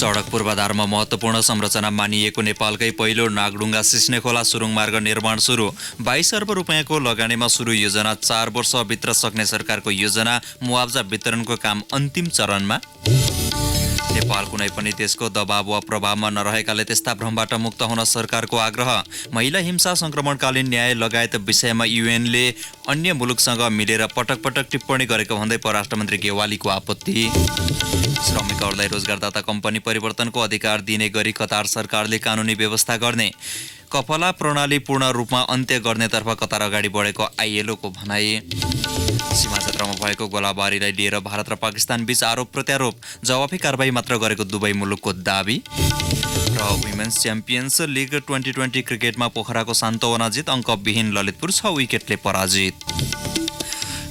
सडक पूर्वाधारमा महत्त्वपूर्ण संरचना मानिएको नेपालकै पहिलो नागढुङ्गा सिस्नेखोला सुरुङ मार्ग निर्माण सुरु। 22 अर्ब रुपियाँको लगानीमा सुरु योजना। 4 वर्षभित्र सक्ने सरकारको योजना। मुआवजा वितरणको काम अन्तिम चरणमा। नेपाल कुनै पनि देशको दबाव वा प्रभावमा नरहेकाले त्यस्ता भ्रमबाट मुक्त हुन सरकारको आग्रह। महिला हिंसा संक्रमणकालीन न्याय लगायत विषयमा युएनले अन्य मुलुकसँग मिलेर पटक पटक टिप्पणी गरेको भन्दै परराष्ट्र मन्त्री गेवालीको आपत्ति। श्रमिकहरूलाई रोजगारदाता कम्पनी परिवर्तनको अधिकार दिने गरी कतार सरकारले कानुनी व्यवस्था गर्ने। कफला प्रणाली पूर्ण रूपमा अन्त्य गर्नेतर्फ कतार अगाडि बढेको आइएलओको भनाई। सीमा क्षेत्रमा भएको गोलाबारीलाई लिएर भारत र पाकिस्तान बीच आरोप प्रत्यारोप। जवाफी कारबाही मात्र गरेको दुवै मुलुकको दाबी। र वुमेन्स च्याम्पियन्स लिग 2020 क्रिकेटमा पोखराको सान्तवना जित। अङ्कविहीन ललितपुर 6 विकेटले पराजित।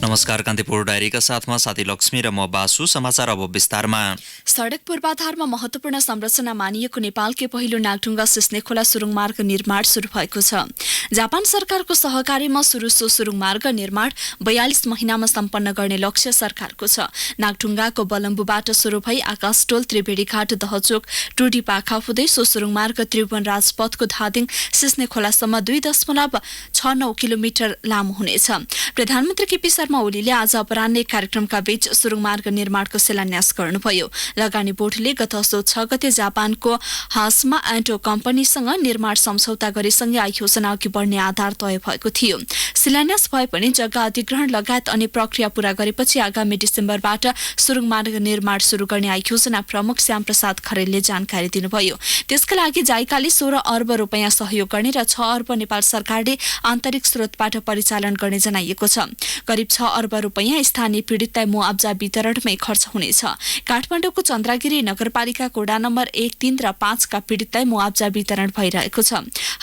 नमस्कार, कान्तिपुर डायरीका साथमा साथी लक्ष्मी र म बासु। समाचार अब विस्तारमा। सडक पूर्वाधारमा महत्त्वपूर्ण संरचना मानिएको नेपालकै पहिलो नागढुङ्गा सिस्नेखोला सुरुङ मार्ग निर्माण सुरु भएको छ। जापान सरकारको सहकार्यमा सुरु सो सुरुङ मार्ग निर्माण 42 महिनामा सम्पन्न गर्ने लक्ष्य सरकारको छ। नागढुङ्गाको बलम्बुबाट सुरु भई आकाशटोल त्रिवेणीघाट दहचोक टुडी पाखा हुँदै सो सुरुङ मार्ग त्रिभुवन राजपथको धादिङ सिस्नेखोलासम्म 2.69 किलोमिटर लामो हुनेछ। प्रधानमन्त्री केपी शर्मा ओलीले आज अपराह्न एक कार्यक्रमका बीच सुरुङ मार्ग निर्माणको शिलान्यास गर्नुभयो। लगानी बोर्डले गत असोज 6 गते जापानको हासमा एन्टो कम्पनीसँग निर्माण सम्झौता गरेसँगै आयोजना अघि बढ्ने आधार तय भएको थियो। शिलान्यास भए पनि जग्गा अधिग्रहण लगायत अन्य प्रक्रिया पूरा गरेपछि आगामी डिसेम्बरबाट सुरुङ मार्ग निर्माण सुरु गर्ने आयोजना प्रमुख श्यामप्रसाद खरेलले जानकारी दिनुभयो। त्यसका लागि जाइकाले 16 अर्ब रुपियाँ सहयोग गर्ने र 6 अर्ब नेपाल सरकारले आन्तरिक स्रोतबाट परिचालन गर्ने जनाइएको छ। करिब 6 अर्ब रुपियाँ स्थानीय पीडितलाई मुआवजा वितरणमै खर्च हुनेछ। काठमाडौँको चन्द्रगिरी नगरपालिकाको वडा नम्बर 1, 3 र 5 का पीडितलाई मुआवजा वितरण भइरहेको छ।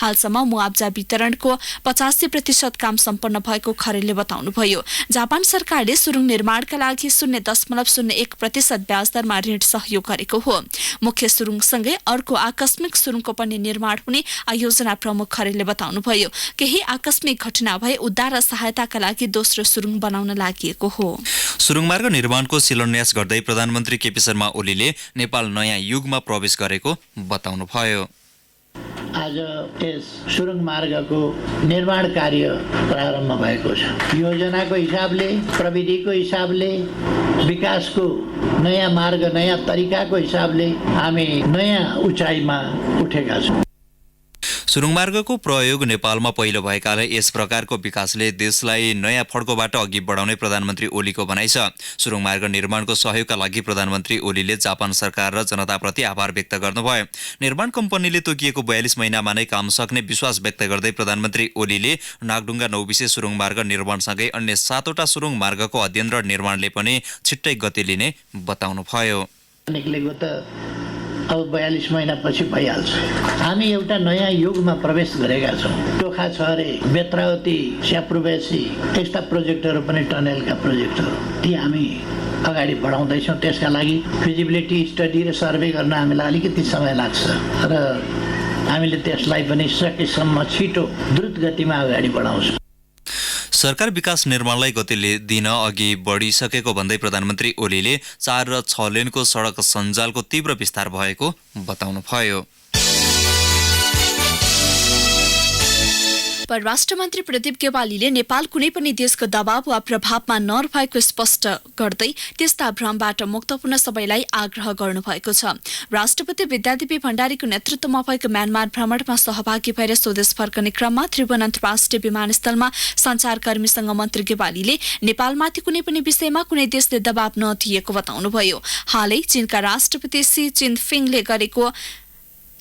हालसम्म मुआवजा वितरणको 85% काम सम्पन्न भएको खरेलले बताउनुभयो। जापान सरकारले सुरुङ निर्माणका लागि 0.01% ब्याज दरमा ऋण सहयोग गरेको हो। मुख्य सुरुङसँगै अर्को आकस्मिक सुरुङको पनि निर्माण हुने आयोजना प्रमुख खरेलले बताउनुभयो। केही आकस्मिक घटना भए उद्धार र सहायताका लागि दोस्रो सुरुङ बनाउन लागि हो। सुरुङ मार्ग निर्माणको शिलान्यास गर्दै प्रधानमन्त्री केपी शर्मा ओलीले नेपाल नयाँ युगमा प्रवेश गरेको बताउनुभयो। आज यस सुरुङ मार्गको निर्माण कार्य प्रारम्भ भएको छ। योजनाको हिसाबले, प्रविधिको हिसाबले, विकासको नयाँ मार्ग, नयाँ तरिकाको हिसाबले हामी नयाँ उचाइमा उठेका छौँ। सुरुङ मार्गको प्रयोग नेपालमा पहिलो भएकाले यस प्रकारको विकासले देशलाई नयाँ फड्कोबाट अघि बढाउने प्रधानमन्त्री ओलीको भनाइ छ। सुरुङ मार्ग निर्माणको सहयोगका लागि प्रधानमन्त्री ओलीले जापान सरकार र जनताप्रति आभार व्यक्त गर्नुभयो। निर्माण कम्पनीले तोकिएको 42 महिनामा नै काम सक्ने विश्वास व्यक्त गर्दै प्रधानमन्त्री ओलीले नागढुङ्गा नौबिसे सुरुङ मार्ग निर्माणसँगै अन्य 7 वटा सुरुङ मार्गको अध्ययन र निर्माणले पनि छिट्टै गति लिने बताउनुभयो। अब 42 महिनापछि भइहाल्छ। हामी एउटा नयाँ युगमा प्रवेश गरेका छौँ। टोखा छहरे, बेत्रावती, स्याप्रुबेसी यस्ता प्रोजेक्टहरू पनि टनेलका प्रोजेक्टहरू ती हामी अगाडि बढाउँदैछौँ। त्यसका लागि फिजिबिलिटी स्टडी र सर्वे गर्न हामीलाई अलिकति समय लाग्छ र हामीले त्यसलाई पनि सकेसम्म छिटो द्रुत गतिमा अगाडि बढाउँछौँ। सरकार विकास निर्माणलाई गति दिन अघि बढिसकेको भन्दै प्रधानमन्त्री ओलीले 4 र 6 लेनको सडक सञ्जालको तीव्र विस्तार भएको बताउनुभयो। परराष्ट्र मन्त्री प्रदीप गेवालीले नेपाल कुनै पनि देशको दबाव वा प्रभावमा नरहेको स्पष्ट गर्दै त्यस्ता भ्रमबाट मुक्त हुन सबैलाई आग्रह गर्नुभएको छ। राष्ट्रपति विद्यादेवी भण्डारीको नेतृत्वमा भएको म्यानमार भ्रमणमा सहभागी भएर स्वदेश फर्कने क्रममा त्रिभुवन अन्तर्राष्ट्रिय विमानस्थलमा सञ्चारकर्मीसँग मन्त्री गेवालीले नेपालमाथि कुनै पनि विषयमा कुनै देशले दबाव नदिएको बताउनुभयो। हालै चीनका राष्ट्रपति सी जिनपिङले गरेको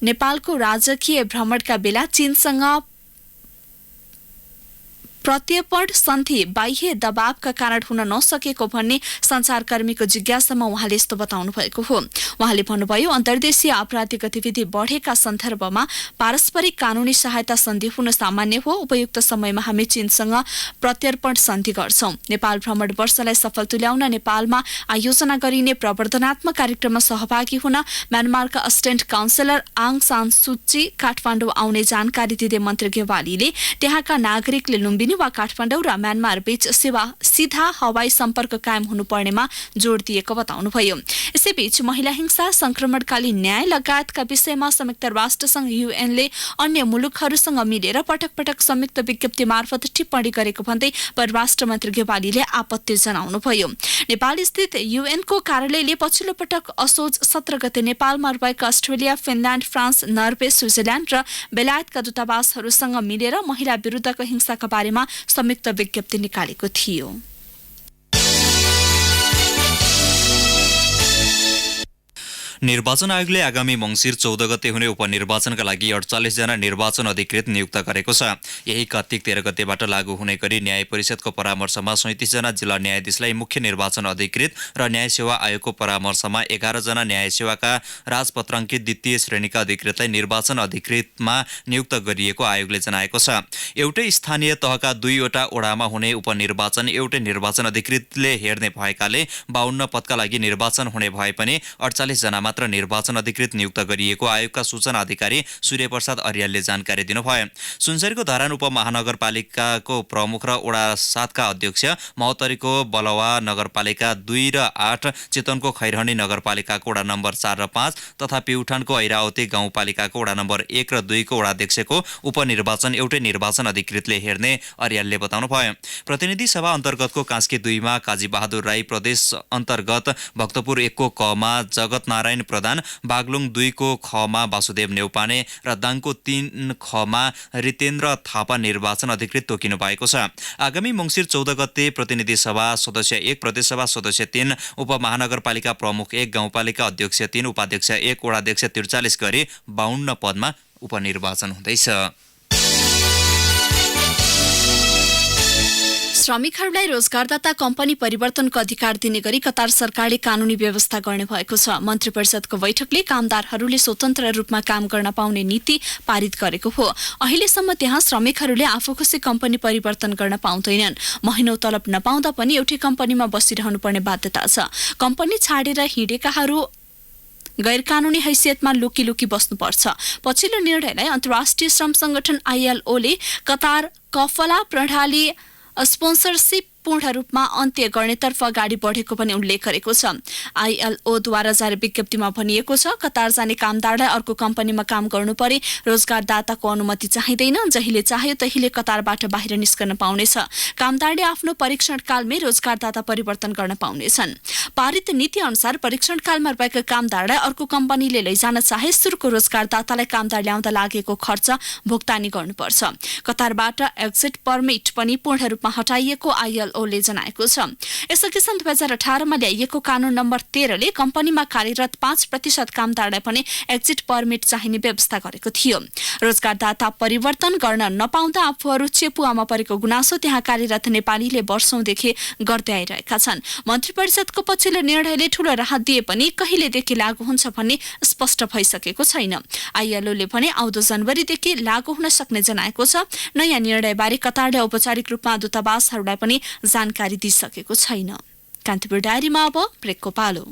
नेपालको राजकीय भ्रमणका बेला चीनसँग प्रत्यर्पण सन्धि बाह्य दबावका कारण हुन नसकेको भन्ने सञ्चारकर्मीको जिज्ञासामा उहाँले यस्तो बताउनु भएको हो। उहाँले भन्नुभयो, अन्तर्देशीय आपराधिक गतिविधि बढेका सन्दर्भमा पारस्परिक कानूनी सहायता सन्धि हुन सामान्य हो। उपयुक्त समयमा हामी चीनसँग प्रत्यर्पण सन्धि गर्छौं। नेपाल भ्रमण वर्षलाई सफल तुल्याउन नेपालमा आयोजना गरिने प्रवर्धनात्मक कार्यक्रममा सहभागी हुन म्यानमारका असिस्टेन्ट काउन्सिलर आङ सान सुची काठमाडौँ आउने जानकारी दिँदै मन्त्री गेवालीले त्यहाँका नागरिकले लुम्बिनी लुम्बिनी वा काठमाडौँ र म्यानमार बीच सीधा हवाई सम्पर्क कायम हुनुपर्नेमा जोड दिएको बताउनुभयो। यसैबीच महिला हिंसा, संक्रमणकालीन न्याय लगायतका विषयमा संयुक्त राष्ट्रसंघ युएनले अन्य मुलुकहरूसँग मिलेर पटक पटक संयुक्त विज्ञप्ति मार्फत टिप्पणी गरेको भन्दै परराष्ट्र मन्त्री गेवालीले आपत्ति जनाउनुभयो। नेपाल स्थित युएनको कार्यालयले पछिल्लो पटक असोज 17 गते नेपालमा रहेका Australia, Finland, France, Norway, Switzerland र बेलायतका दूतावासहरूसँग मिलेर महिला विरुद्धको हिंसाका बारेमा संयुक्त विज्ञप्ति निकालेको थियो। निर्वाचन आयोगले आगामी मंसिर 14 गते हुने उपनिर्वाचनका लागि 48 जना निर्वाचन अधिकृत नियुक्त गरेको छ। यही कार्तिक 13 गतेबाट लागू हुने गरी न्याय परिषदको परामर्शमा 37 जना जिल्ला न्यायाधीशलाई मुख्य निर्वाचन अधिकृत र न्याय सेवा आयोगको परामर्शमा 11 जना न्याय सेवाका राजपत्राङ्कित द्वितीय श्रेणीका अधिकृतलाई निर्वाचन अधिकृतमा नियुक्त गरिएको आयोगले जनाएको छ। एउटै स्थानीय तहका 2 वटा ओडामा हुने उपनिर्वाचन एउटै निर्वाचन अधिकृतले हेर्ने भएकाले 52 पदका लागि निर्वाचन हुने भए पनि 48 जना मात्र निर्वाचन अधिकृत नियुक्त गरिएको आयोगका सूचना अधिकारी सूर्य प्रसाद अर्यालले जानकारी दिनुभयो। सुनसरीको धरान उपमहानगरपालिकाको प्रमुख र वडा 7 का अध्यक्ष, महोत्तरीको बलवा नगरपालिका 2 र 8, चितवनको खैरहनी नगरपालिकाको वडा नम्बर 4 र 5 तथा पिउठानको ऐरावती गाउँपालिकाको वडा नम्बर 1 र 2 को वडाध्यक्षको उपनिर्वाचन एउटै निर्वाचन अधिकृतले हेर्ने अर्यालले बताउनुभयो। प्रतिनिधि सभा अन्तर्गतको कास्की 2 मा काजी बहादुर राई, प्रदेश अन्तर्गत भक्तपुर 1 को क मा जगत नारायण प्रधान, बागलुङ 2 को ख मा वासुदेव नेउपाने र दाङको 3 ख मा रितेन्द्र थापा निर्वाचन अधिकृत तोकिनु भएको छ। आगामी मंसिर 14 गते प्रतिनिधि सभा सदस्य 1, प्रदेशसभा सदस्य 3, उपमहानगरपालिका प्रमुख 1, गाउँपालिका अध्यक्ष 3, उपाध्यक्ष 1, वडाध्यक्ष 43 गरी 52 पदमा उपनिर्वाचन हुँदैछ। श्रमिकहरूलाई रोजगारदाता कम्पनी परिवर्तनको अधिकार दिने गरी कतार सरकारले कानूनी व्यवस्था गर्ने भएको छ। मन्त्री परिषदको बैठकले कामदारहरूले स्वतन्त्र रूपमा काम गर्न पाउने नीति पारित गरेको हो। अहिलेसम्म त्यहाँ श्रमिकहरूले आफू खुसी कम्पनी परिवर्तन गर्न पाउँदैनन्। महिनौ तलब नपाउँदा पनि एउटै कम्पनीमा बसिरहनु पर्ने बाध्यता छ। कम्पनी छाडेर हिँडेकाहरू गैर कानूनी हैसियतमा लुकी बस्नुपर्छ। पछिल्लो निर्णयलाई अन्तर्राष्ट्रिय श्रम संगठन ILO ले कतार कफला प्रणाली स्पोन्सरसिप पूर्ण रूपमा अन्त्य गर्नेतर्फ अगाडि बढेको पनि उल्लेख गरेको छ। ILO-द्वारा जारी विज्ञप्तिमा भनिएको छ, कतार जाने कामदारलाई अर्को कम्पनीमा काम गर्नु परे रोजगारदाताको अनुमति चाहिँदैन। जहिले चाह्यो तहिले कतारबाट बाहिर निस्कन पाउनेछ। कामदारले आफ्नो परीक्षण कालमै रोजगारदाता परिवर्तन गर्न पाउनेछन्। पारित नीति अनुसार परीक्षण कालमा रहेका कामदारलाई अर्को कम्पनीले लैजान चाहे सुरुको रोजगारदातालाई कामदार ल्याउँदा लागेको खर्च भुक्तानी गर्नुपर्छ। कतारबाट एक्जिट पर्मिट पनि पूर्ण रूपमा हटाइएको ILO ले जनाएको छ। यसअघि सन् 2018 मा ल्याइएको कानून नम्बर 13 ले कम्पनीमा कार्यरत 5% कामदारलाई पनि एक्जिट पर्मिट चाहिने व्यवस्था गरेको थियो। रोजगारदाता परिवर्तन गर्न नपाउँदा आफूहरू चेपुवामा परेको गुनासो त्यहाँ कार्यरत नेपालीले वर्षौंदेखि गर्दै आइरहेका छन्। मन्त्री परिषदको पछिल्लो निर्णयले ठूलो राहत दिए पनि कहिलेदेखि लागू हुन्छ भन्ने स्पष्ट भइसकेको छैन। ILO ले भने आउँदो जनवरीदेखि लागू हुन सक्ने जनाएको छ। नयाँ निर्णयबारे कतारले औपचारिक रूपमा दूतावासहरूलाई पनि जानकारी दिइसकेको छैन। कान्तिपुर डायरीमा अब ब्रेकको पालो।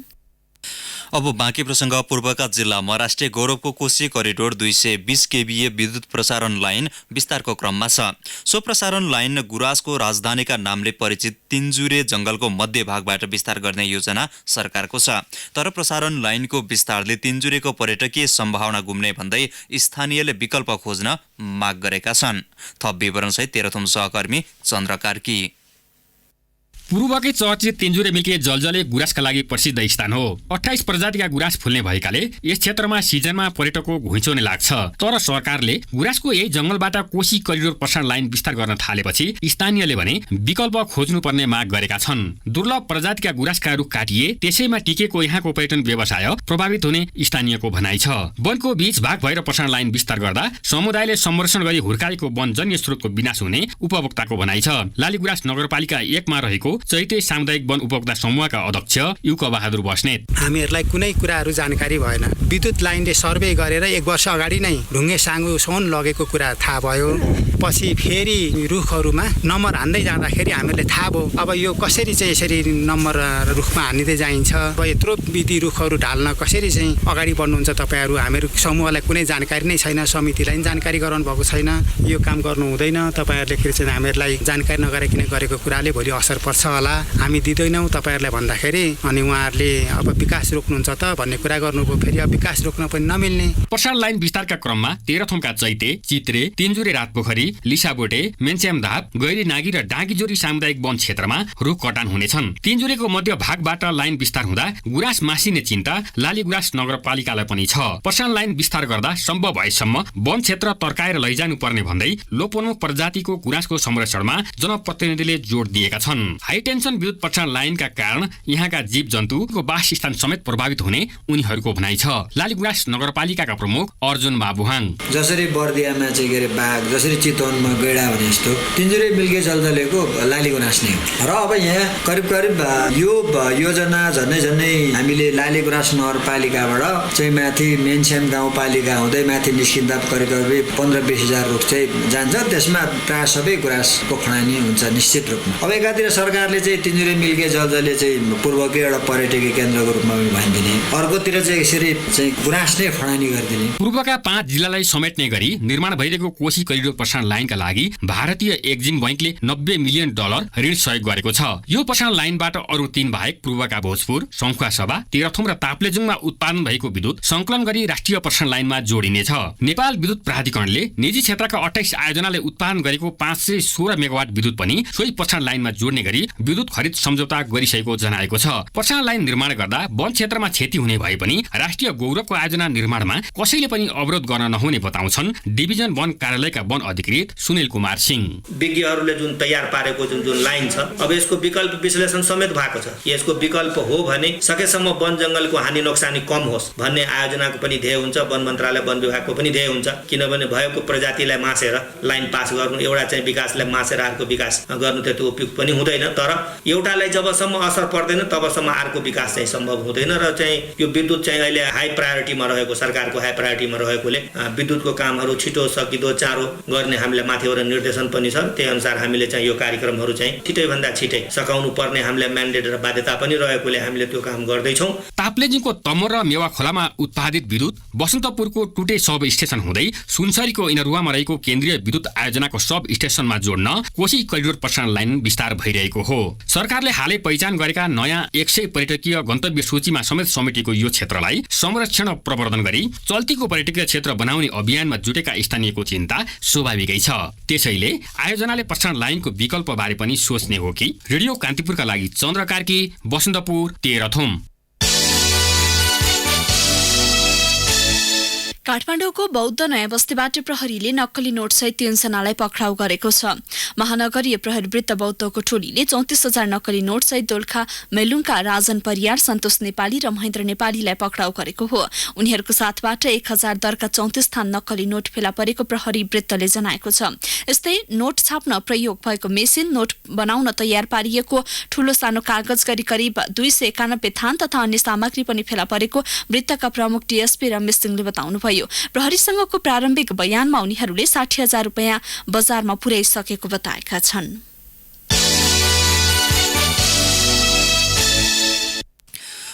अब बाँकी प्रसंग। पूर्वका जिल्लामा राष्ट्रिय गौरवको कोशी करिडोर 220 kVA विद्युत प्रसारण लाइन विस्तारको क्रममा छ। सो प्रसारण लाइन गुराँसको राजधानीका नामले परिचित तिनजुरे जंगलको मध्य भागबाट विस्तार गर्ने योजना सरकारको छ। तर प्रसारण लाइनको विस्तारले तिनजुरेको पर्यटकीय सम्भावना गुम्ने भन्दै स्थानीयले विकल्प खोज्न माग गरेका छन्। थप विवरणसहित तेह्रथुम सहकर्मी चन्द्र कार्की। पूर्वकै चर्चित तिनजुरे मिल्के जलजले गुराँसका लागि प्रसिद्ध स्थान हो। 28 प्रजातिका गुराँस फुल्ने भएकाले यस क्षेत्रमा सिजनमा पर्यटकको घुइँचो नै लाग्छ। तर सरकारले गुराँसको यही जंगलबाट कोशी करिडोर प्रसारण लाइन विस्तार गर्न थालेपछि स्थानीयले भने विकल्प खोज्नुपर्ने माग गरेका छन्। दुर्लभ प्रजातिका गुराँसका रुख काटिए त्यसैमा टिकेको यहाँको पर्यटन व्यवसाय प्रभावित हुने स्थानीयको भनाइ छ। वनको बीच भाग भएर प्रसारण लाइन विस्तार गर्दा समुदायले संरक्षण गरी हुर्काएको वनजन्य स्रोतको विनाश हुने उपभोक्ताको भनाइ छ। लालीगुराँस नगरपालिका 1 मा रहेको चैते सामुदायिक वन उपभोक्ता समूहका अध्यक्ष युक बहादुर बस्नेत। हामीहरूलाई कुनै कुराहरू जानकारी भएन। विद्युत लाइनले सर्वे गरेर 1 वर्ष अगाडि नै ढुङ्गे साङ्गुसम्म लगेको कुरा थाहा भयो। पछि फेरि रुखहरूमा नम्बर हान्दै जाँदाखेरि हामीहरूले थाहा भयो अब यो कसरी चाहिँ यसरी नम्बर रुखमा हानिँदै जाइन्छ, अब यत्रो विधि रुखहरू ढाल्न कसरी चाहिँ अगाडि बढ्नुहुन्छ तपाईँहरू। हामीहरू समूहलाई कुनै जानकारी नै छैन, समितिलाई पनि जानकारी गराउनु भएको छैन। यो काम गर्नु हुँदैन, तपाईँहरूले फेरि चाहिँ हामीहरूलाई जानकारी नगराइकन गरेको कुराले भोलि असर पर्छ होला, हामी दिँदैनौँ तपाईँहरूलाई भन्दाखेरि अनि उहाँहरूले अब विकास रोक्नुहुन्छ त भन्ने कुरा गर्नुभयो। फेरि अब विकास रोक्न पनि नमिल्ने। प्रसारण लाइन विस्तारका क्रममा तेह्रथुमका चैते, चित्रे, तिनजुरे रातपोखरी, लिसाबोटे, मेन्च्यामधाप, गैरी नागी र डाँगीजोरी सामुदायिक वन क्षेत्रमा रुख कटान हुनेछन्। तिनजुरेको मध्य भागबाट लाइन विस्तार हुँदा गुराँस मासिने चिन्ता लालीगुराँस नगरपालिकालाई पनि छ। प्रसारण लाइन विस्तार गर्दा सम्भव भएसम्म वन क्षेत्र तर्काएर लैजानु पर्ने भन्दै लोपोन्मुख प्रजातिको गुराँसको संरक्षणमा जनप्रतिनिधिले जोड दिएका छन्। हाई टेन्सन विद्युत प्रसारण लाइनका कारण यहाँका जीव जन्तुको वासस्थान समेत प्रभावित हुने उनीहरूको भनाइ छ। लालीगुराँस नगरपालिकाका प्रमुख अर्जुन बाबुहाङ। जसरी बर्दियामा चाहिँ के अरे बाघ, जसरी चितवनमा गैडा भने जस्तो तिनजुरे मिल्के जलजलेको लालीगुराँस नै हो। र अब यहाँ करिब यो योजना झन्डै हामीले लालीगुराँस नगरपालिकाबाट चाहिँ माथि मेन्स्याम गाउँपालिका हुँदै माथि निस्किँदा करिब 15-20 हजार रुख चाहिँ जान्छ। त्यसमा प्राय सबै गुराँसको खडानी हुन्छ निश्चित रूपमा। अब एकातिर सरकारले चाहिँ तिनजुरे मिल्के जलजले चाहिँ पूर्वको एउटा पर्यटकीय केन्द्रको रूपमा पनि भनिदिने, अर्कोतिर चाहिँ यसरी चाहिँ गुराँस नै खडानी गरिदिने। पूर्वका 5 जिल्लालाई समेट्ने गरी निर्माण भइरहेको कोशी करिडोर प्रसारण लाइनका लागि भारतीय एक्जिम बैंकले $90 मिलियन ऋण सहयोग गरेको छ। यो प्रसारण लाइनबाट अरू 3 बाहेक पूर्वका भोजपुर, सङ्खुवासभा, तेह्रथुम र ताप्लेजुङमा उत्पादन भएको विद्युत संकलन गरी राष्ट्रिय प्रसारण लाइनमा जोडिनेछ। नेपाल विद्युत प्राधिकरणले निजी क्षेत्रका 28 आयोजनाले उत्पादन गरेको 516 मेगावाट विद्युत पनि सोही प्रसारण लाइनमा जोड्ने गरी विद्युत खरिद सम्झौता गरिसकेको जनाएको छ। प्रसारण लाइन निर्माण गर्दा वन क्षेत्रमा क्षति हुने भए पनि राष्ट्रिय गौरवको आयोजना निर्माणमा कसैले पनि अवरोध गर्न नहुने बताउँछन् डिभिजन वन कार्यालयका वन अधिकृत सुनिल कुमार सिंह। विज्ञहरूले जुन तयार पारेको जुन लाइन छ, अब यसको विकल्प विश्लेषण समेत भएको छ। यसको विकल्प हो भने सकेसम्म वन जंगलको हानि नोक्सानी कम होस् भन्ने आयोजनाको पनि ध्येय हुन्छ, वन मन्त्रालय वन विभागको पनि ध्येय हुन्छ। किनभने भएको प्रजातिलाई मासेर लाइन पास गर्नु, एउटा चाहिँ विकासलाई मासेर अर्को विकास गर्नु त्यो उपयुक्त पनि हुँदैन। तर एउटालाई जबसम्म असर पर्दैन तबसम्म अर्को विकास चाहिँ सम्भव हुँदैन। र चाहिँ यो विद्युत चाहिँ अहिले हाई प्रायोरिटीमा रहेको, सरकारको हाई प्रायोरिटीमा रहेकोले विद्युतको कामहरू छिटो सकिदो चाँडो गर्ने हामीलाई माथिबाट निर्देशन पनि छ। त्यही अनुसार हामीले चाहिँ यो कार्यक्रमहरू चाहिँ छिटैभन्दा छिटै सकाउनु पर्ने हामीलाई म्यान्डेट र बाध्यता पनि रहेकोले हामीले त्यो काम गर्दैछौँ। ताप्लेजुङको तमोर र मेवा खोलामा उत्पादित विद्युत बसन्तपुरको टुटे सब स्टेसन हुँदै सुनसरीको इनरुवामा रहेको केन्द्रीय विद्युत आयोजनाको सब स्टेसनमा जोड्न कोशी करिडोर प्रसारण लाइन विस्तार भइरहेको हो। सरकारले हालै पहिचान गरेका नयाँ 100 पर्यटकीय गन्तव्य सूचीमा समेत समेटेको यो क्षेत्रलाई संरक्षण प्रवर्धन गरी चल्तीको पर्यटकीय क्षेत्र बनाउने अभियानमा जुटेका स्थानीयको चिन्ता स्वाभाविकै छ। त्यसैले आयोजनाले प्रसारण लाइनको विकल्प बारे पनि सोच्ने हो कि? रेडियो कान्तिपुरका लागि चन्द्र कार्की, बसन्तपुर, तेह्रथुम। काठमाडौँको बौद्ध नयाँ बस्तीबाट प्रहरीले नक्कली नोटसहित 3 जनालाई पक्राउ गरेको छ। महानगरीय प्रहरी वृत्त बौद्धको टोलीले 34,000 नक्कली नोटसहित दोलखा मेलुङका राजन परियार, सन्तोष नेपाली र महेन्द्र नेपालीलाई पक्राउ गरेको हो। उनीहरूको साथबाट 1000 दरका 34 थान नक्कली नोट फेला परेको प्रहरी वृत्तले जनाएको छ। यस्तै नोट छाप्न प्रयोग भएको मेसिन, नोट बनाउन तयार पारिएको ठूलो सानो कागज गरी करिब 291 थान तथा अन्य सामग्री पनि फेला परेको वृत्तका प्रमुख डीएसपी रमेश सिंहले बताउनुभयो। प्रहरीसँगको प्रारम्भिक बयानमा उनीहरूले 60,000 रुपियाँ बजारमा पुर्याइसकेको बताएका छन्।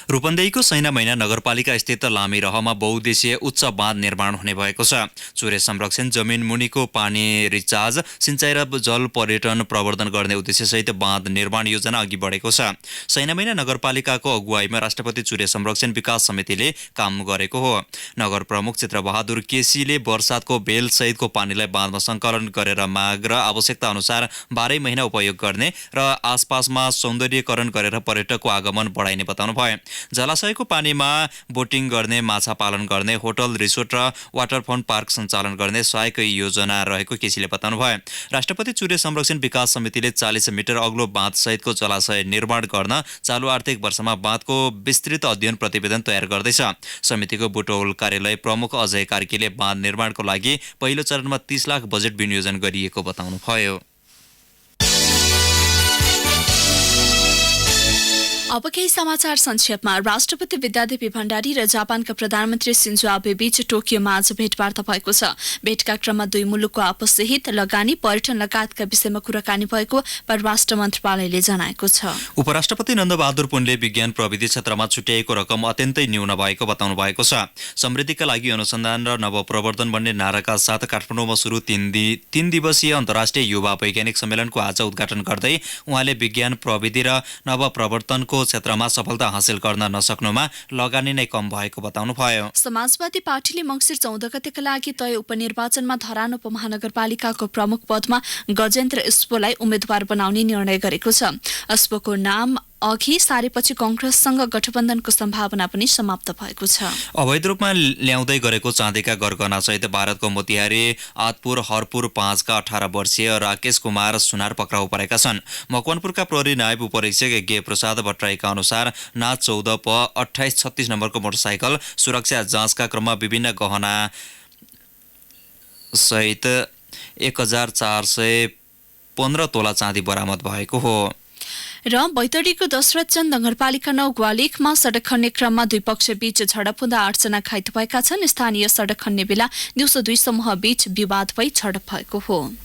रूपन्देहीको सैना मैना नगरपालिका स्थित लामी रहमा बहुद्देशीय उच्च बाँध निर्माण हुने भएको छ। चुरे संरक्षण, जमिन मुनिको पानी रिचार्ज, सिंचाई र जल पर्यटन प्रवर्धन गर्ने उद्देश्यसहित बाँध निर्माण योजना अघि बढेको छ। सैना मैना नगरपालिकाको अगुवाईमा राष्ट्रपति चुरे संरक्षण विकास समितिले काम गरेको हो। नगर प्रमुख चित्रबहादुर केसीले वर्षातको बेल सहितको पानीलाई बाँधमा संकलन गरेर माग र आवश्यकता अनुसार 12 महिना उपयोग गर्ने र आसपासमा सौन्दर्यीकरण गरेर पर्यटकको आगमन बढाइने बताउनु भयो। जलाशयको पानीमा बोटिङ गर्ने, माछा पालन गर्ने, होटल, रिसोर्ट र वाटरफ्रन्ट पार्क सञ्चालन गर्ने सहायक योजना रहेको केसीले बताउनु भयो। राष्ट्रपति चुरे संरक्षण विकास समितिले 40 मिटर अग्लो बाँध सहितको जलाशय निर्माण गर्न चालु आर्थिक वर्षमा बाँधको विस्तृत अध्ययन प्रतिवेदन तयार गर्दैछ। समितिको बुटवल कार्यालय प्रमुख अजय कार्कीले बाँध निर्माणको लागि पहिलो चरणमा 30 लाख बजेट विनियोजन गरिएको बताउनु भयो। अब केही समाचार संक्षेपमा। राष्ट्रपति विद्यादेवी भण्डारी र जापानका प्रधानमन्त्री सिन्जो आबे बीच टोकियोमा आज भेटवार्ता भएको छ। भेटका क्रममा दुई मुलुकको आपसी हित, लगानी, पर्यटन लगायतका विषयमा कुराकानी भएको परराष्ट्र मन्त्रालयले जनाएको छ। उपराष्ट्रपति नन्दबहादुर पुनले विज्ञान प्रविधि क्षेत्रमा छुट्याएको रकम अत्यन्तै न्यून भएको बताउनु भएको छ। समृद्धिका लागि अनुसन्धान र नवप्रवर्धन भन्ने नाराका साथ काठमाडौँमा सुरु 3 दिवसीय अन्तर्राष्ट्रिय युवा वैज्ञानिक सम्मेलनको आज उद्घाटन गर्दै उहाँले विज्ञान प्रविधि र नवप्रवर्तनको क्षेत्रमा सफलता हासिल गर्न नसक्नुमा लगानी नै कम भएको बताउनुभयो। समाजवादी पार्टीले मङ्सिर 14 गतेका लागि तय उपनिर्वाचनमा धरान उपमहानगरपालिकाको प्रमुख पदमा गजेन्द्र इस्पोलाई उम्मेद्वार बनाउने निर्णय गरेको छ। इस्पोको नाम अघि सारेपछि कांग्रेससँग गठबन्धनको सम्भावना पनि समाप्त भएको छ। अवैध रूपमा ल्याउँदै गरेको चाँदीका गरगहनासहित भारतको मोतिहारी आतपुर हरपुर 5 का 18 वर्षीय राकेश कुमार सुनार पक्राउ परेका छन्। मकवानपुरका प्रहरी नायब उपरीक्षक गे प्रसाद भट्टराईका अनुसार ना 14 प 2836 नम्बरको मोटरसाइकल सुरक्षा जाँचका क्रममा विभिन्न गहना सहित 1415 तोला चाँदी बरामद भएको हो। र बैतडीको दशरथचन्द नगरपालिका 9 ग्वालेखमा सडक खन्ने क्रममा दुई पक्ष बीच झडप हुँदा 8 जना घाइते भएका छन्। स्थानीय सडक खन्ने बेला दिउँसो दुई समूह बीच विवाद भई झडप भएको हो।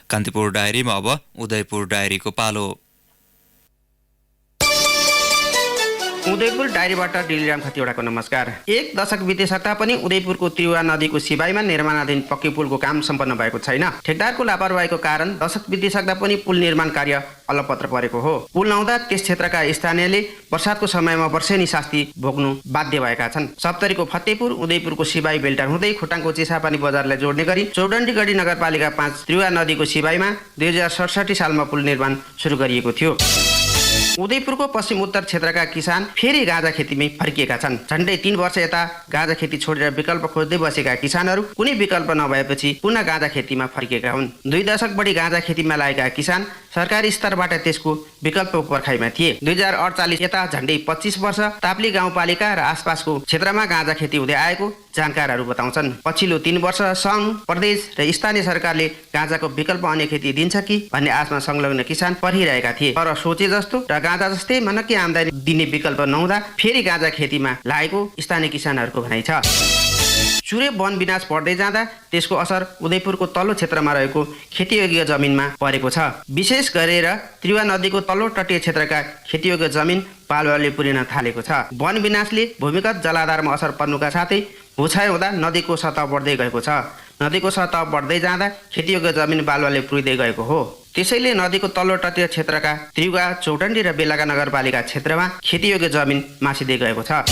कान्तिपुर डायरीमा अब उदयपुर डायरीको पालो। उदयपुर डायरीबाट डिलिराम खतिवडाको नमस्कार। 1 दशक बितिसक्दा पनि उदयपुरको त्रिवा नदीको सिवाईमा निर्माणाधीन पक्की पुलको काम सम्पन्न भएको छैन। ठेकदारको लापरवाहीको कारण दशक बितिसक्दा पनि पुल निर्माण कार्य अलपत्र परेको हो। पुल नहुँदा त्यस क्षेत्रका स्थानीयले वर्षातको समयमा वर्षेनी शास्ति भोग्नु बाध्य भएका छन्। सप्तरीको फतेपुर उदयपुरको सिवाई बेल्टार हुँदै खोटाङको चिसापानी बजारलाई जोड्ने गरी चौडण्डीगढी नगरपालिका 5 त्रिवा नदीको सिवाईमा 2067 सालमा पुल निर्माण सुरु गरिएको थियो। उदयपुरको पश्चिम उत्तर क्षेत्रका किसान फेरि गाँजा खेतीमै फर्किएका छन्। झन्डै 3 वर्ष यता गाँजा खेती छोडेर विकल्प खोज्दै बसेका किसानहरू कुनै विकल्प नभएपछि पुनः गाँजा खेतीमा फर्किएका हुन्। 2 दशक बढी गाँजा खेतीमा लागेका किसान सरकारी स्तरबाट त्यसको विकल्प पर्खाइमा थिए। 2048 यता झन्डै 25 वर्ष ताप्ली गाउँपालिका र आसपासको क्षेत्रमा गाँजा खेती हुँदै आएको जानकारहरू बताउँछन्। पछिल्लो 3 वर्ष सङ्घ, प्रदेश र स्थानीय सरकारले गाँजाको विकल्प अन्य खेती दिन्छ कि भन्ने आशमा संलग्न किसान परिरहेका थिए। तर सोचे जस्तो र गाँजा जस्तै मनकी आमदानी दिने विकल्प नहुँदा फेरि गाँजा खेतीमा लागेको स्थानीय किसानहरूको भनाइ छ। चुरे वन विनाश बढ्दै जाँदा त्यसको असर उदयपुरको तल्लो क्षेत्रमा रहेको खेतीयोग्य जमिनमा परेको छ। विशेष गरेर त्रिवा नदीको तल्लो तटीय क्षेत्रका खेतीयोग्य जमिन बालुवाले पुरिन थालेको छ। वन विनाशले भूमिगत जलाधारमा असर पर्नुका साथै भूक्षय हुँदा नदीको सतह बढ्दै गएको छ। नदीको सतह बढ्दै जाँदा खेतीयोग्य जमिन बालुवाले पुरिँदै गएको हो। त्यसैले नदीको तल्लो तटीय क्षेत्रका त्रिवा, चौडण्डी र बेलागा नगरपालिका क्षेत्रमा खेतीयोग्य जमिन मासिँदै गएको छ।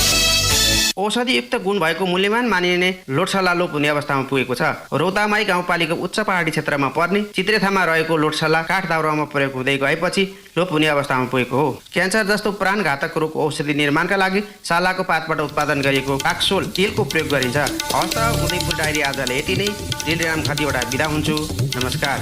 औषधियुक्त गुण भएको मूल्यमान मानिने लोटसला लोप हुने अवस्थामा पुगेको छ। रौतामाई गाउँपालिका उच्च पहाडी क्षेत्रमा पर्ने चित्रेथामा रहेको लोटसला काठ दाउरामा प्रयोग हुँदै गएपछि लोप हुने अवस्थामा पुगेको हो। क्यान्सर जस्तो प्राणघातक रोग औषधि निर्माणका लागि सालाको पातबाट उत्पादन गरिएको काक्सोल तेलको प्रयोग गरिन्छ। हस्त उदयपुर डायरी आजलाई यति नै। दिलराम खतिवडा बिदा हुन्छु। नमस्कार।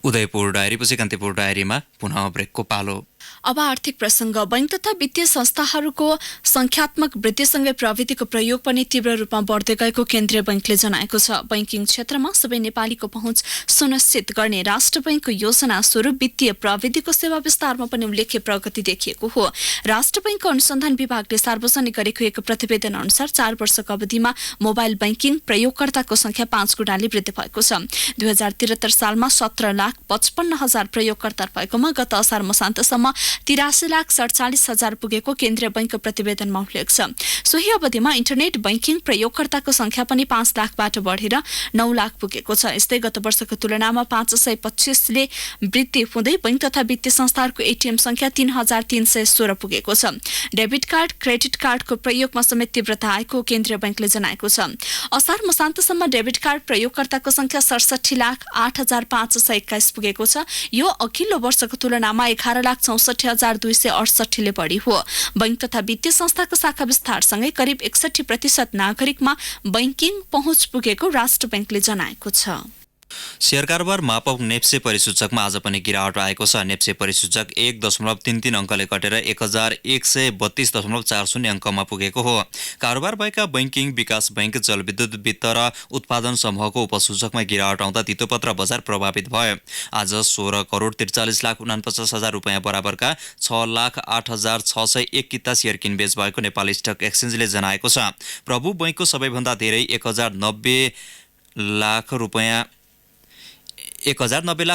उदयपुर डायरीपछि कान्तिपुर डायरीमा पुनः ब्रेकको पालो। अब आर्थिक प्रसङ्ग। बैंक तथा वित्तीय संस्थाहरूको संख्यात्मक वृद्धिसँगै प्रविधिको प्रयोग पनि तीव्र रूपमा बढ्दै गएको केन्द्रीय बैंकले जनाएको छ। बैंकिङ क्षेत्रमा सबै नेपालीको पहुँच सुनिश्चित गर्ने राष्ट्र बैंकको योजना स्वरूप वित्तीय प्रविधिको सेवा विस्तारमा पनि उल्लेख्य प्रगति देखिएको हो। राष्ट्र बैंकको अनुसन्धान विभागले सार्वजनिक गरेको एक प्रतिवेदन अनुसार 4 वर्षको अवधिमा मोबाइल बैंकिङ प्रयोगकर्ताको संख्या 5 गुणाले वृद्धि भएको छ। 2073 सालमा 17,55,000 प्रयोगकर्ता भएकोमा गत असार मसान्तसम्म 83,47,000 पुगेको केन्द्रीय बैंकको प्रतिवेदनमा उल्लेख छ। सोही अवधिमा इन्टरनेट बैंकिङ प्रयोगकर्ताको संख्या पनि 5 लाखबाट बढेर 9 लाख पुगेको छ। यस्तै गत वर्षको तुलनामा 525ले वृद्धि हुँदै बैंक तथा वित्तीय संस्थाहरूको एटीएम संख्या 3,316 पुगेको छ। डेबिट कार्ड, क्रेडिट कार्डको प्रयोगमा समेत तीव्रता आएको केन्द्रीय बैंकले जनाएको छ। असार मसान्तसम्म डेबिट कार्ड प्रयोगकर्ताको संख्या 67,08,521 पुगेको छ। यो अघिल्लो वर्षको तुलनामा 11,64,268 ले बढी हो। बैंक तथा वित्तीय संस्थाको शाखा विस्तारसँगै करिब 61% नागरिकमा बैंकिङ पहुँच पुगेको राष्ट्र बैंकले जनाएको छ। शेयर कारोबार मापक नेप्से परिसूचकमा आज पनि गिरावट आएको छ। नेप्से परिसूचक 1.33 अङ्कले घटेर 1132.40 अङ्कमा पुगेको हो। कारोबार भएका बैंकिङ, विकास बैंक, जलविद्युत, वित्त र उत्पादन समूहको उपसूचकमा गिरावट आउँदा धितोपत्र बजार प्रभावित भयो। आज 16,43,49,000 रुपियाँ बराबरका 6,08,601 किता शेयर किनबेच भएको नेपाली स्टक एक्सचेन्जले जनाएको छ। प्रभु बैंकको सबैभन्दा धेरै 1,090 लाख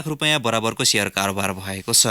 रुपियाँ बराबरको शेयर कारोबार भएको छ।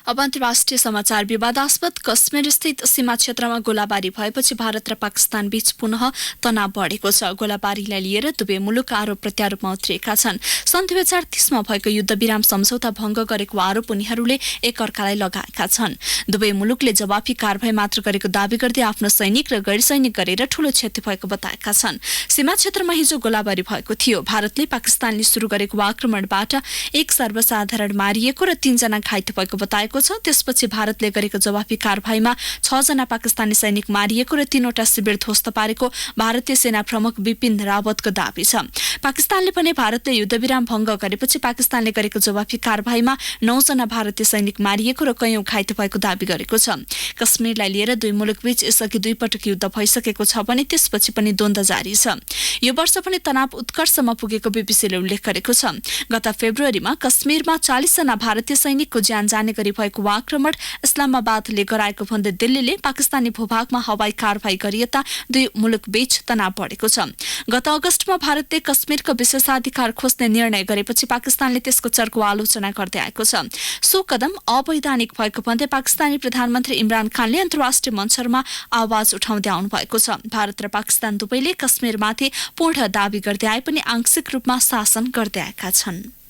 अब अन्तर्राष्ट्रिय समाचार। विवादास्पद कश्मीर स्थित सीमा क्षेत्रमा गोलाबारी भएपछि भारत र पाकिस्तान बीच पुनः तनाव बढेको छ। गोलाबारीलाई लिएर दुवै मुलुक आरोप प्रत्यारोपमा उत्रिएका छन्। सन् 2030 मा भएको युद्धविराम सम्झौता भंग गरेको आरोप उनीहरूले एकअर्कालाई लगाएका छन्। दुवै मुलुकले जवाफी कारबाही मात्र गरेको दावी गर्दै आफ्नो सैनिक र गैर सैनिक गरेर ठूलो क्षति भएको बताएका छन्। सीमा क्षेत्रमा हिजो गोलाबारी भएको थियो। भारतले पाकिस्तानले शुरू गरेको आक्रमणबाट एक सर्वसाधारण मारिएको र 3 जना घाइते भएको बताएको छ। त्यसपछि भारतले गरेको जवाफी कारबाहीमा 6 जना पाकिस्तानी सैनिक मारिएको र 3वटा शिविर ध्वस्त पारेको भारतीय सेना प्रमुख बिपिन रावतको दावी छ। पाकिस्तानले पनि भारतले युद्धविराम भंग गरेपछि पाकिस्तानले गरेको जवाफी कारबाहीमा 9 जना भारतीय सैनिक मारिएको र कयौं घाइते भएको दावी गरेको छ। कश्मीरलाई लिएर दुई मुलुकबीच यसअघि 2 पटक युद्ध भइसकेको छ भने त्यसपछि पनि द्वन्द्व जारी छ। यो वर्ष पनि तनाव उत्कर्षमा पुगेको बीबीसीले उल्लेख गरेको छ। गत फेब्रुअरीमा कश्मीरमा 40 जना भारतीय सैनिकको ज्यान जाने गरी भएको आक्रमण इस्लामाबादले गराएको भन्दै दिल्लीले पाकिस्तानी भूभागमा हवाई कारबाही गरिएता दुई मुलुकबीच तनाव बढेको छ। गत अगस्तमा भारतले कश्मीरको विशेषाधिकार खोज्ने निर्णय गरेपछि पाकिस्तानले त्यसको चर्को आलोचना गर्दै आएको छ। सो कदम अवैधानिक भएको भन्दै पाकिस्तानी प्रधानमन्त्री इमरान खानले अन्तर्राष्ट्रिय मञ्चमा आवाज उठाउँदै आउनु भएको छ। भारत र पाकिस्तान दुवैले कश्मीरमाथि पूर्ण दावी गर्दै आए पनि आंशिक रूपमा शासन गर्दै आएका छन्।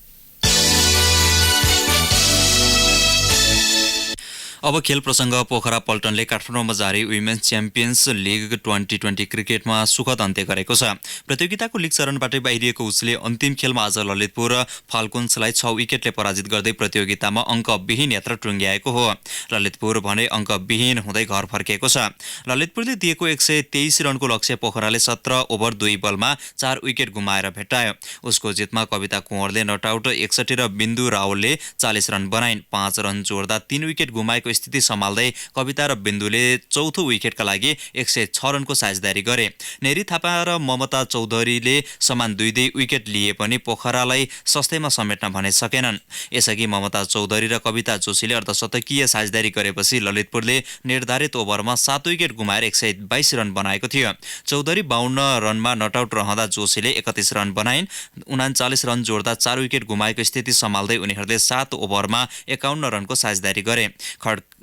अब खेल प्रसंग। पोखरा पल्टनले काठमाडौँमा जारी वुमेन्स च्याम्पियन्स लिग 2020 क्रिकेटमा सुखद अन्त्य गरेको छ। प्रतियोगिताको लीग चरणबाटै बाहिरिएको उसले अन्तिम खेलमा आज ललितपुर फाल्कोन्सलाई 6 विकेटले पराजित गर्दै प्रतियोगितामा अङ्कविहीन यात्रा टुङ्ग्याएको हो। ललितपुर भने अङ्कविहीन हुँदै घर फर्किएको छ। ललितपुरले दिएको 123 रनको लक्ष्य पोखराले 17 ओभर 2 बलमा 4 विकेट गुमाएर भेट्टायो। उसको जितमा कविता कुँवरले नट आउट 61 र बिन्दु रावलले 40 रन बनाइन्। 5 रन जोड्दा 3 विकेट गुमाएको स्थिति सम्हाल्दै कविता र बिन्दुले चौथो विकेटका लागि 106 रनको साझेदारी गरे। नेरी थापा र ममता चौधरीले समान 2-2 विकेट लिए पनि पोखरालाई सस्तैमा समेट्न भने सकेनन्। यसअघि ममता चौधरी र कविता जोशीले अर्धशतकीय साझेदारी गरेपछि ललितपुरले निर्धारित ओभरमा 7 विकेट गुमाएर 122 रन बनाएको थियो। चौधरी 52 रनमा नट आउट रहँदा जोशीले 31 रन बनाइन्। 39 रन जोड्दा 4 विकेट गुमाएको स्थिति सम्हाल्दै उनीहरूले 7 ओभरमा 51 रनको साझेदारी गरे।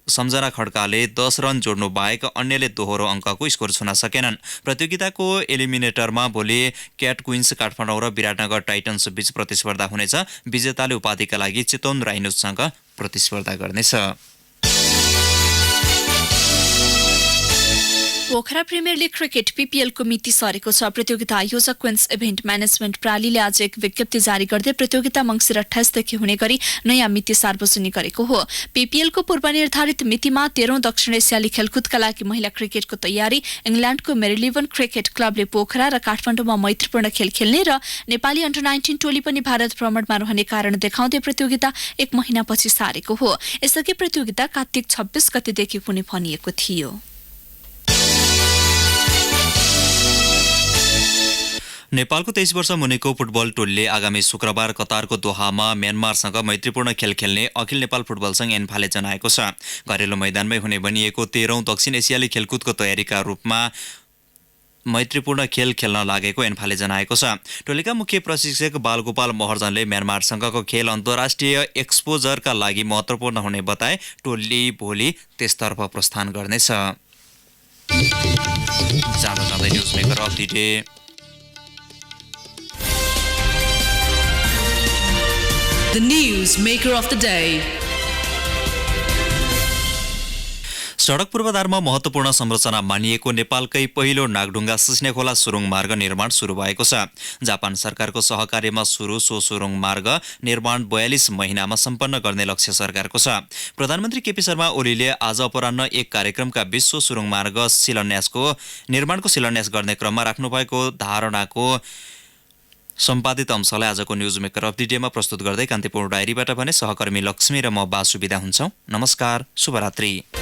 सम्झना खड्काले 10 रन जोड्नु बाहेक अन्यले दोहोरो अङ्कको स्कोर छुन सकेनन्। प्रतियोगिताको एलिमिनेटरमा भोलि क्याट क्विन्स काठमाडौँ र विराटनगर टाइटन्स बीच प्रतिस्पर्धा हुनेछ। विजेताले उपाधिका लागि चितवन राइनोजसँग प्रतिस्पर्धा गर्नेछ। पोखरा प्रिमियर लीग क्रिकेट पीपीएलको मिति सरेको छ। प्रतियोगिता आयोजक क्विन्स इभेन्ट म्यानेजमेन्ट प्रणालीले आज एक विज्ञप्ति जारी गर्दै प्रतियोगिता मङ्सिर 28 देखि हुने गरी नयाँ मिति सार्वजनिक गरेको हो। पीपीएलको पूर्वनिर्धारित मितिमा 13औं दक्षिण एसियाली खेलकुदका लागि महिला क्रिकेटको तयारी, इङ्ल्याण्डको मेरिलिवन क्रिकेट क्लबले पोखरा र काठमाडौँमा मैत्रीपूर्ण खेल खेल्ने र नेपाली अन्डर 19 टोली पनि भारत भ्रमणमा रहने कारण देखाउँदै प्रतियोगिता 1 महिनापछि सारेको हो। यसअघि प्रतियोगिता कार्तिक 26 गतेदेखि हुने भनिएको थियो। नेपालको 23 वर्ष मुनिको फुटबल टोलीले आगामी शुक्रबार कतारको दोहामा म्यानमारसँग मैत्रीपूर्ण खेल खेल्ने अखिल नेपाल फुटबल संघ एन्फाले जनाएको छ। घरेलु मैदानमै हुने भनिएको 13औं दक्षिण एसियाली खेलकुदको तयारीका रूपमा मैत्रीपूर्ण खेल खेल्न लागेको एन्फाले जनाएको छ। टोलीका मुख्य प्रशिक्षक बालगोपाल महर्जनले म्यानमारसँगको खेल अन्तर्राष्ट्रिय एक्सपोजरका लागि महत्त्वपूर्ण हुने बताए। टोली भोलि त्यसतर्फ प्रस्थान गर्नेछ। जाँदै news maker of the day. The news maker of the day. सडक पूर्वाधारमा महत्त्वपूर्ण संरचना मानिएको नेपालकै पहिलो नागढुङ्गा सिस्नेखोला सुरुङ मार्ग निर्माण सुरु भएको छ। जापान सरकारको सहकार्यमा सुरु सो सुरुङ मार्ग निर्माण 42 महिनामा सम्पन्न गर्ने लक्ष्य सरकारको छ। प्रधानमन्त्री केपी शर्मा ओलीले आज अपराह्न एक कार्यक्रमका विश्व सुरुङ मार्ग निर्माणको शिलान्यास गर्ने क्रममा राख्नुभएको धारणाको सम्पादित अंशलाई आजको न्युज मेकर अफ द डेमा प्रस्तुत गर्दै कान्तिपुर डायरीबाट भने सहकर्मी लक्ष्मी र म बासु बिदा हुन्छौँ। नमस्कार, शुभरात्रि।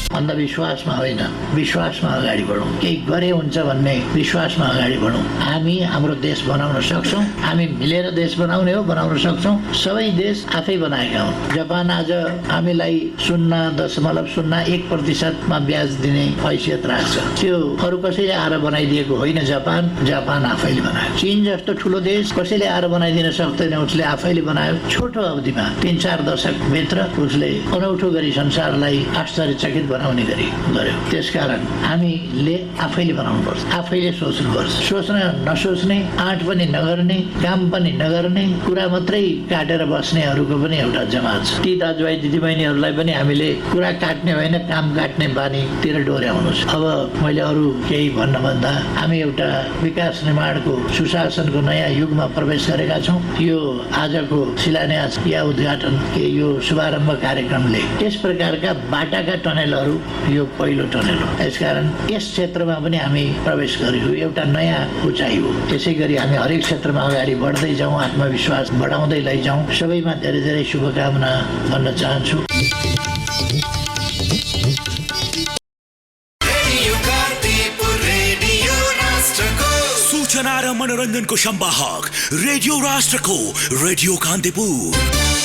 अन्धविश्वासमा होइन, विश्वासमा अगाडि बढौँ। केही गरे हुन्छ भन्ने विश्वासमा अगाडि बढौँ। हामी हाम्रो देश बनाउन सक्छौँ। हामी मिलेर देश बनाउने हो, बनाउन सक्छौँ। सबै देश आफै बनाएका हुन्। जापान आज हामीलाई 0.01% ब्याज दिने हैसियत राख्छ। त्यो अरू कसैले आएर बनाइदिएको होइन। जापान आफैले बनायो। चीन जस्तो ठुलो देश कसैले आएर बनाइदिन सक्दैन, उसले आफैले बनायो। छोटो अवधिमा 3-4 दशकभित्र उसले अनौठो गरी संसारलाई आश्चर्यचकित बनाउने गरी गर्यो। त्यसकारण हामीले आफैले बनाउनुपर्छ, आफैले सोच्नुपर्छ। सोच्न नसोच्ने, आँट पनि नगर्ने, काम पनि नगर्ने, कुरा मात्रै काटेर बस्नेहरूको पनि एउटा जमात छ। ती दाजुभाइ दिदीबहिनीहरूलाई पनि हामीले कुरा काट्ने होइन, काम काट्ने बानीतिर डोर्याउनु छ। अब मैले अरू केही भन्नुभन्दा हामी एउटा विकास निर्माणको सुशासनको नयाँ युगमा प्रवेश गरेका छौँ। यो आजको शिलान्यास या उद्घाटन यो शुभारम्भ कार्यक्रमले यस प्रकारका बाटाका टनेलहरू यो पहिलो टनेल हो। यसकारण यस क्षेत्रमा पनि हामी प्रवेश गर्यौँ। एउटा नयाँ उचाइ हो। त्यसै गरी हामी हरेक क्षेत्रमा अगाडि बढ्दै जाउँ, आत्मविश्वास बढाउँदै लैजाउँ। सबैमा धेरै धेरै शुभकामना भन्न चाहन्छु। सूचना र मनोरञ्जनको संवाहक रेडियो राष्ट्रको रेडियो कान्तिपुर।